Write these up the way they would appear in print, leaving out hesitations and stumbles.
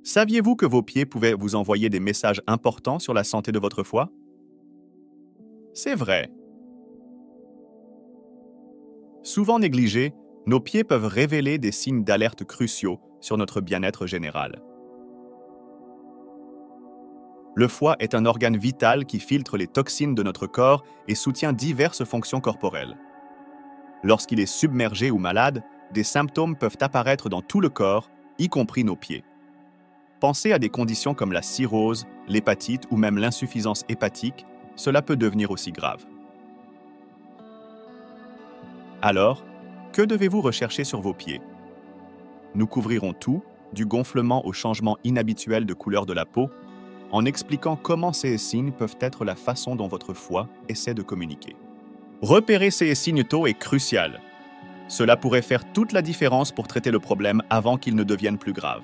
Saviez-vous que vos pieds pouvaient vous envoyer des messages importants sur la santé de votre foie? C'est vrai. Souvent négligés, nos pieds peuvent révéler des signes d'alerte cruciaux sur notre bien-être général. Le foie est un organe vital qui filtre les toxines de notre corps et soutient diverses fonctions corporelles. Lorsqu'il est submergé ou malade, des symptômes peuvent apparaître dans tout le corps, y compris nos pieds. Pensez à des conditions comme la cirrhose, l'hépatite ou même l'insuffisance hépatique, cela peut devenir aussi grave. Alors, que devez-vous rechercher sur vos pieds? Nous couvrirons tout, du gonflement au changement inhabituel de couleur de la peau, en expliquant comment ces signes peuvent être la façon dont votre foie essaie de communiquer. Repérer ces signes tôt est crucial. Cela pourrait faire toute la différence pour traiter le problème avant qu'il ne devienne plus grave.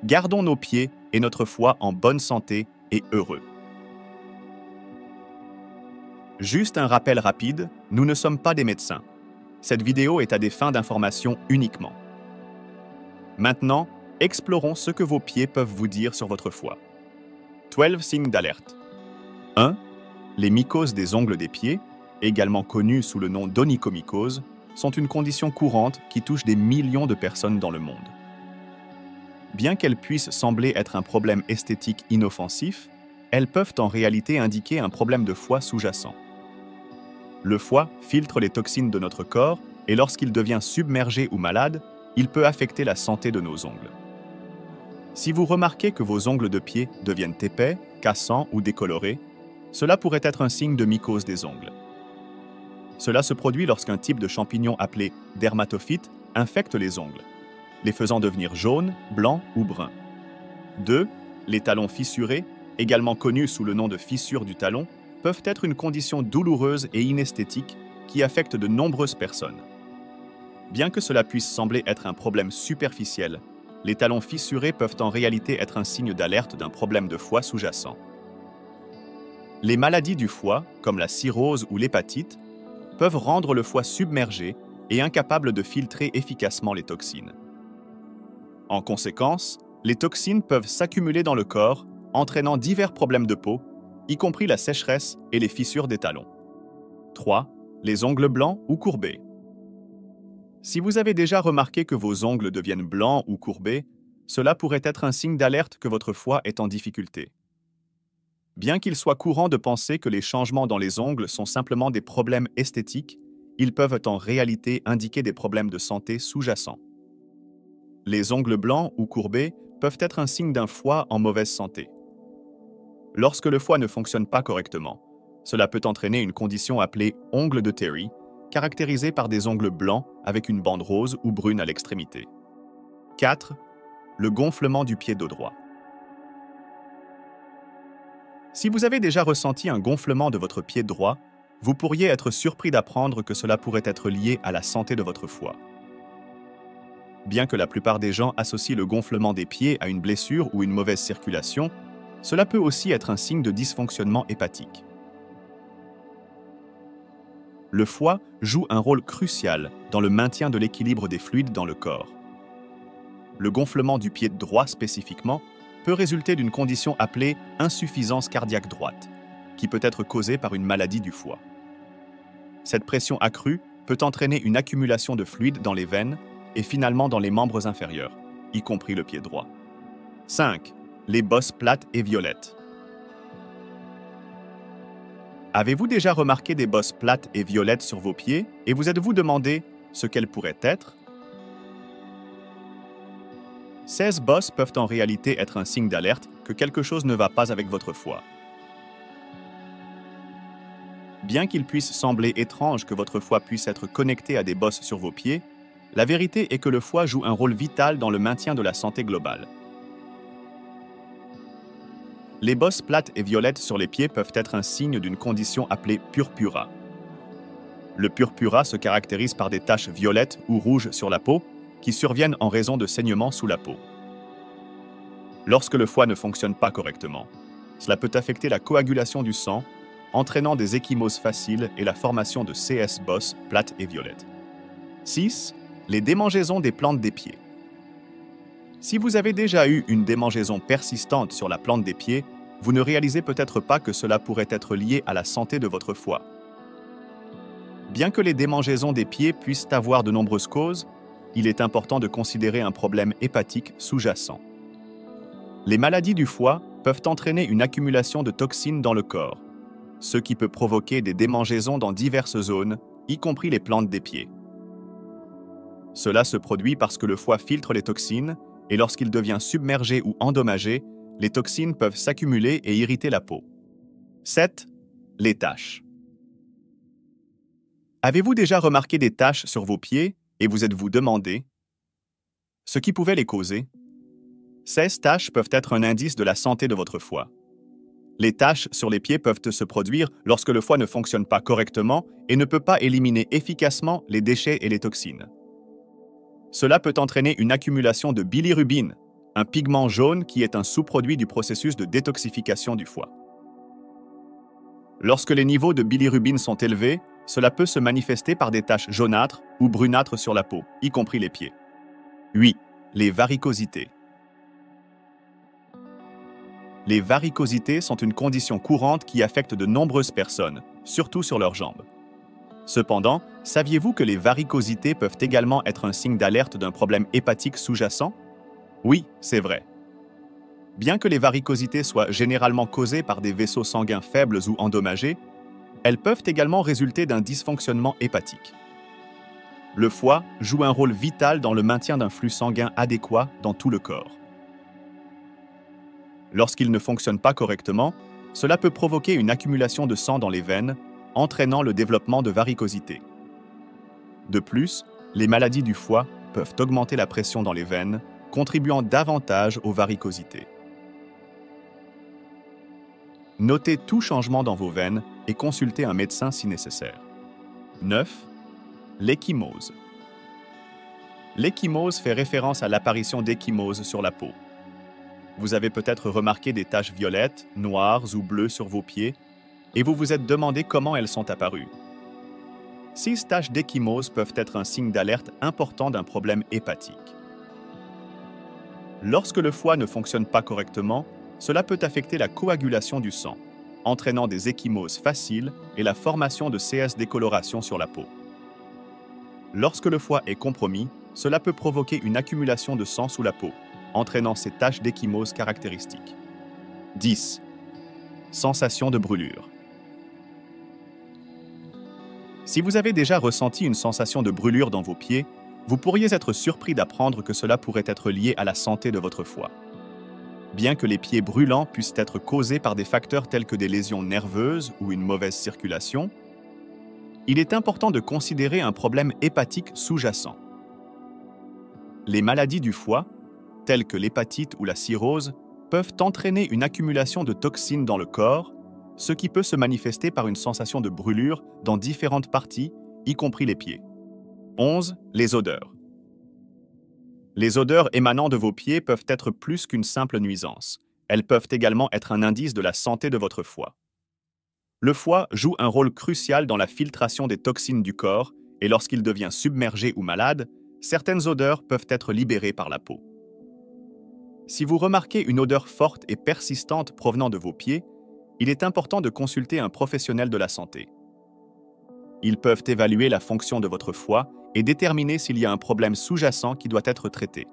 Gardons nos pieds et notre foie en bonne santé et heureux. Juste un rappel rapide, nous ne sommes pas des médecins. Cette vidéo est à des fins d'information uniquement. Maintenant, explorons ce que vos pieds peuvent vous dire sur votre foie. 12 signes d'alerte. 1. Les mycoses des ongles des pieds, également connues sous le nom d'onychomycose, sont une condition courante qui touche des millions de personnes dans le monde. Bien qu'elles puissent sembler être un problème esthétique inoffensif, elles peuvent en réalité indiquer un problème de foie sous-jacent. Le foie filtre les toxines de notre corps et lorsqu'il devient submergé ou malade, il peut affecter la santé de nos ongles. Si vous remarquez que vos ongles de pied deviennent épais, cassants ou décolorés, cela pourrait être un signe de mycose des ongles. Cela se produit lorsqu'un type de champignon appelé dermatophyte infecte les ongles, les faisant devenir jaunes, blancs ou bruns. 2. Les talons fissurés, également connus sous le nom de fissure du talon, peuvent être une condition douloureuse et inesthétique qui affecte de nombreuses personnes. Bien que cela puisse sembler être un problème superficiel, les talons fissurés peuvent en réalité être un signe d'alerte d'un problème de foie sous-jacent. Les maladies du foie, comme la cirrhose ou l'hépatite, peuvent rendre le foie submergé et incapable de filtrer efficacement les toxines. En conséquence, les toxines peuvent s'accumuler dans le corps, entraînant divers problèmes de peau, y compris la sécheresse et les fissures des talons. 3. Les ongles blancs ou courbés. Si vous avez déjà remarqué que vos ongles deviennent blancs ou courbés, cela pourrait être un signe d'alerte que votre foie est en difficulté. Bien qu'il soit courant de penser que les changements dans les ongles sont simplement des problèmes esthétiques, ils peuvent en réalité indiquer des problèmes de santé sous-jacents. Les ongles blancs ou courbés peuvent être un signe d'un foie en mauvaise santé. Lorsque le foie ne fonctionne pas correctement, cela peut entraîner une condition appelée ongles de Terry, caractérisée par des ongles blancs avec une bande rose ou brune à l'extrémité. 4. Le gonflement du pied dos droit. Si vous avez déjà ressenti un gonflement de votre pied droit, vous pourriez être surpris d'apprendre que cela pourrait être lié à la santé de votre foie. Bien que la plupart des gens associent le gonflement des pieds à une blessure ou une mauvaise circulation, cela peut aussi être un signe de dysfonctionnement hépatique. Le foie joue un rôle crucial dans le maintien de l'équilibre des fluides dans le corps. Le gonflement du pied droit spécifiquement peut résulter d'une condition appelée insuffisance cardiaque droite, qui peut être causée par une maladie du foie. Cette pression accrue peut entraîner une accumulation de fluide dans les veines et finalement dans les membres inférieurs, y compris le pied droit. 5. Les bosses plates et violettes. Avez-vous déjà remarqué des bosses plates et violettes sur vos pieds et vous êtes-vous demandé ce qu'elles pourraient être? Ces bosses peuvent en réalité être un signe d'alerte que quelque chose ne va pas avec votre foie. Bien qu'il puisse sembler étrange que votre foie puisse être connecté à des bosses sur vos pieds, la vérité est que le foie joue un rôle vital dans le maintien de la santé globale. Les bosses plates et violettes sur les pieds peuvent être un signe d'une condition appelée purpura. Le purpura se caractérise par des taches violettes ou rouges sur la peau qui surviennent en raison de saignements sous la peau. Lorsque le foie ne fonctionne pas correctement, cela peut affecter la coagulation du sang, entraînant des ecchymoses faciles et la formation de CS bosses plates et violettes. 6. Les démangeaisons des plantes des pieds. Si vous avez déjà eu une démangeaison persistante sur la plante des pieds, vous ne réalisez peut-être pas que cela pourrait être lié à la santé de votre foie. Bien que les démangeaisons des pieds puissent avoir de nombreuses causes, il est important de considérer un problème hépatique sous-jacent. Les maladies du foie peuvent entraîner une accumulation de toxines dans le corps, ce qui peut provoquer des démangeaisons dans diverses zones, y compris les plantes des pieds. Cela se produit parce que le foie filtre les toxines et lorsqu'il devient submergé ou endommagé, les toxines peuvent s'accumuler et irriter la peau. 7. Les taches. Avez-vous déjà remarqué des taches sur vos pieds et vous êtes-vous demandé ce qui pouvait les causer? Ces taches peuvent être un indice de la santé de votre foie. Les taches sur les pieds peuvent se produire lorsque le foie ne fonctionne pas correctement et ne peut pas éliminer efficacement les déchets et les toxines. Cela peut entraîner une accumulation de bilirubine, un pigment jaune qui est un sous-produit du processus de détoxification du foie. Lorsque les niveaux de bilirubine sont élevés, cela peut se manifester par des taches jaunâtres ou brunâtres sur la peau, y compris les pieds. 8. Les varicosités. Les varicosités sont une condition courante qui affecte de nombreuses personnes, surtout sur leurs jambes. Cependant, saviez-vous que les varicosités peuvent également être un signe d'alerte d'un problème hépatique sous-jacent? Oui, c'est vrai. Bien que les varicosités soient généralement causées par des vaisseaux sanguins faibles ou endommagés, elles peuvent également résulter d'un dysfonctionnement hépatique. Le foie joue un rôle vital dans le maintien d'un flux sanguin adéquat dans tout le corps. Lorsqu'il ne fonctionne pas correctement, cela peut provoquer une accumulation de sang dans les veines, entraînant le développement de varicosités. De plus, les maladies du foie peuvent augmenter la pression dans les veines, contribuant davantage aux varicosités. Notez tout changement dans vos veines et consultez un médecin si nécessaire. 9. L'ecchymose. L'ecchymose fait référence à l'apparition d'ecchymoses sur la peau. Vous avez peut-être remarqué des taches violettes, noires ou bleues sur vos pieds et vous vous êtes demandé comment elles sont apparues. Ces taches d'ecchymose peuvent être un signe d'alerte important d'un problème hépatique. Lorsque le foie ne fonctionne pas correctement, cela peut affecter la coagulation du sang, entraînant des ecchymoses faciles et la formation de CS décoloration sur la peau. Lorsque le foie est compromis, cela peut provoquer une accumulation de sang sous la peau, entraînant ces taches d'ecchymose caractéristiques. 10. Sensation de brûlure. Si vous avez déjà ressenti une sensation de brûlure dans vos pieds, vous pourriez être surpris d'apprendre que cela pourrait être lié à la santé de votre foie. Bien que les pieds brûlants puissent être causés par des facteurs tels que des lésions nerveuses ou une mauvaise circulation, il est important de considérer un problème hépatique sous-jacent. Les maladies du foie, telles que l'hépatite ou la cirrhose, peuvent entraîner une accumulation de toxines dans le corps, ce qui peut se manifester par une sensation de brûlure dans différentes parties, y compris les pieds. 11. Les odeurs. Les odeurs émanant de vos pieds peuvent être plus qu'une simple nuisance. Elles peuvent également être un indice de la santé de votre foie. Le foie joue un rôle crucial dans la filtration des toxines du corps et lorsqu'il devient submergé ou malade, certaines odeurs peuvent être libérées par la peau. Si vous remarquez une odeur forte et persistante provenant de vos pieds, il est important de consulter un professionnel de la santé. Ils peuvent évaluer la fonction de votre foie et déterminer s'il y a un problème sous-jacent qui doit être traité.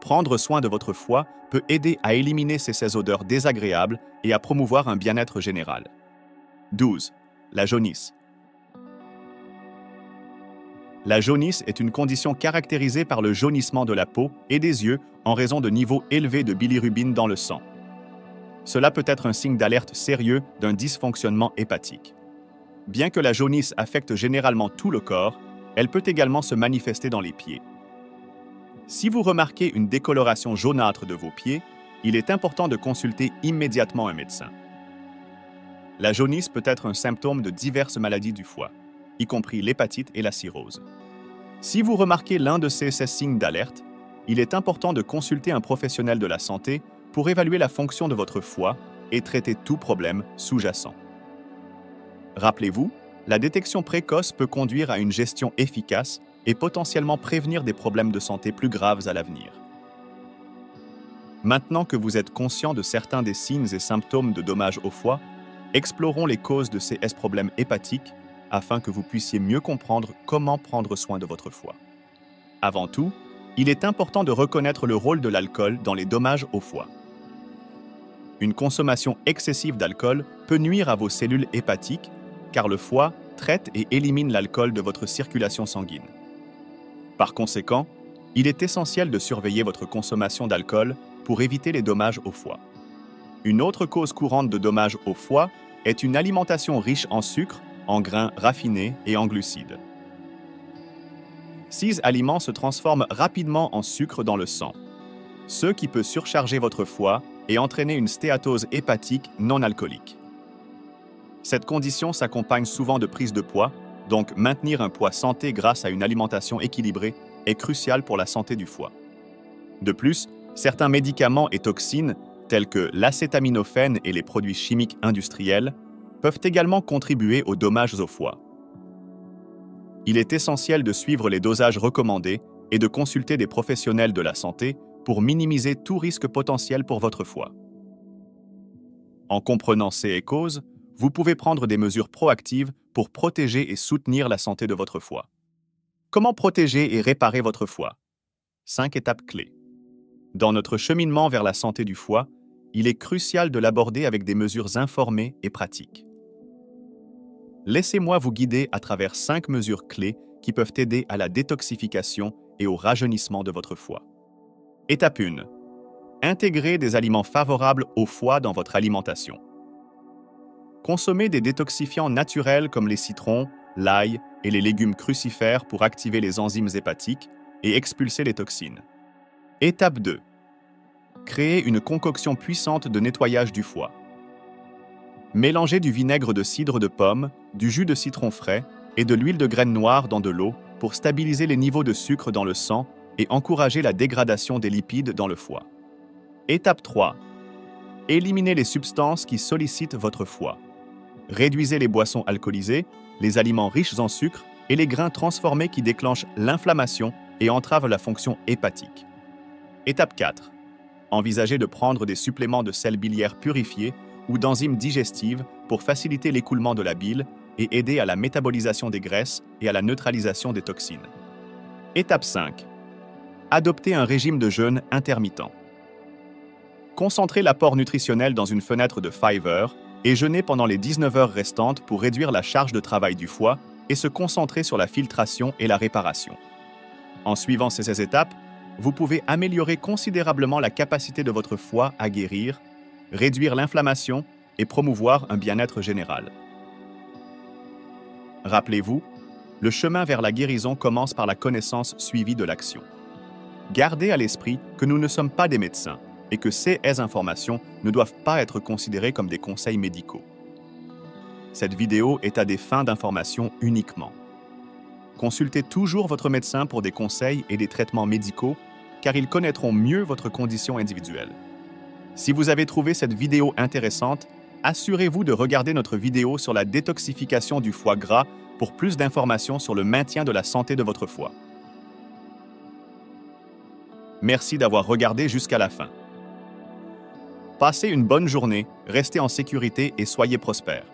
Prendre soin de votre foie peut aider à éliminer ces odeurs désagréables et à promouvoir un bien-être général. 12. La jaunisse. La jaunisse est une condition caractérisée par le jaunissement de la peau et des yeux en raison de niveaux élevés de bilirubine dans le sang. Cela peut être un signe d'alerte sérieux d'un dysfonctionnement hépatique. Bien que la jaunisse affecte généralement tout le corps, elle peut également se manifester dans les pieds. Si vous remarquez une décoloration jaunâtre de vos pieds, il est important de consulter immédiatement un médecin. La jaunisse peut être un symptôme de diverses maladies du foie, y compris l'hépatite et la cirrhose. Si vous remarquez l'un de ces signes d'alerte, il est important de consulter un professionnel de la santé pour évaluer la fonction de votre foie et traiter tout problème sous-jacent. Rappelez-vous, la détection précoce peut conduire à une gestion efficace, et potentiellement prévenir des problèmes de santé plus graves à l'avenir. Maintenant que vous êtes conscient de certains des signes et symptômes de dommages au foie, explorons les causes de ces problèmes hépatiques afin que vous puissiez mieux comprendre comment prendre soin de votre foie. Avant tout, il est important de reconnaître le rôle de l'alcool dans les dommages au foie. Une consommation excessive d'alcool peut nuire à vos cellules hépatiques car le foie traite et élimine l'alcool de votre circulation sanguine. Par conséquent, il est essentiel de surveiller votre consommation d'alcool pour éviter les dommages au foie. Une autre cause courante de dommages au foie est une alimentation riche en sucre, en grains raffinés et en glucides. Ces aliments se transforment rapidement en sucre dans le sang, ce qui peut surcharger votre foie et entraîner une stéatose hépatique non alcoolique. Cette condition s'accompagne souvent de prise de poids, donc maintenir un poids santé grâce à une alimentation équilibrée est crucial pour la santé du foie. De plus, certains médicaments et toxines, tels que l'acétaminophène et les produits chimiques industriels, peuvent également contribuer aux dommages au foie. Il est essentiel de suivre les dosages recommandés et de consulter des professionnels de la santé pour minimiser tout risque potentiel pour votre foie. En comprenant ces causes, vous pouvez prendre des mesures proactives pour protéger et soutenir la santé de votre foie. Comment protéger et réparer votre foie? 5 étapes clés. Dans notre cheminement vers la santé du foie, il est crucial de l'aborder avec des mesures informées et pratiques. Laissez-moi vous guider à travers 5 mesures clés qui peuvent aider à la détoxification et au rajeunissement de votre foie. Étape 1. Intégrer des aliments favorables au foie dans votre alimentation. Consommez des détoxifiants naturels comme les citrons, l'ail et les légumes crucifères pour activer les enzymes hépatiques et expulser les toxines. Étape 2. Créez une concoction puissante de nettoyage du foie. Mélangez du vinaigre de cidre de pomme, du jus de citron frais et de l'huile de graines noires dans de l'eau pour stabiliser les niveaux de sucre dans le sang et encourager la dégradation des lipides dans le foie. Étape 3. Éliminez les substances qui sollicitent votre foie. Réduisez les boissons alcoolisées, les aliments riches en sucre et les grains transformés qui déclenchent l'inflammation et entravent la fonction hépatique. Étape 4. Envisagez de prendre des suppléments de sel biliaire purifiés ou d'enzymes digestives pour faciliter l'écoulement de la bile et aider à la métabolisation des graisses et à la neutralisation des toxines. Étape 5. Adoptez un régime de jeûne intermittent. Concentrez l'apport nutritionnel dans une fenêtre de 5 heures et jeûnez pendant les 19 heures restantes pour réduire la charge de travail du foie et se concentrer sur la filtration et la réparation. En suivant ces étapes, vous pouvez améliorer considérablement la capacité de votre foie à guérir, réduire l'inflammation et promouvoir un bien-être général. Rappelez-vous, le chemin vers la guérison commence par la connaissance suivie de l'action. Gardez à l'esprit que nous ne sommes pas des médecins et que ces informations ne doivent pas être considérées comme des conseils médicaux. Cette vidéo est à des fins d'information uniquement. Consultez toujours votre médecin pour des conseils et des traitements médicaux, car ils connaîtront mieux votre condition individuelle. Si vous avez trouvé cette vidéo intéressante, assurez-vous de regarder notre vidéo sur la détoxification du foie gras pour plus d'informations sur le maintien de la santé de votre foie. Merci d'avoir regardé jusqu'à la fin. Passez une bonne journée, restez en sécurité et soyez prospères.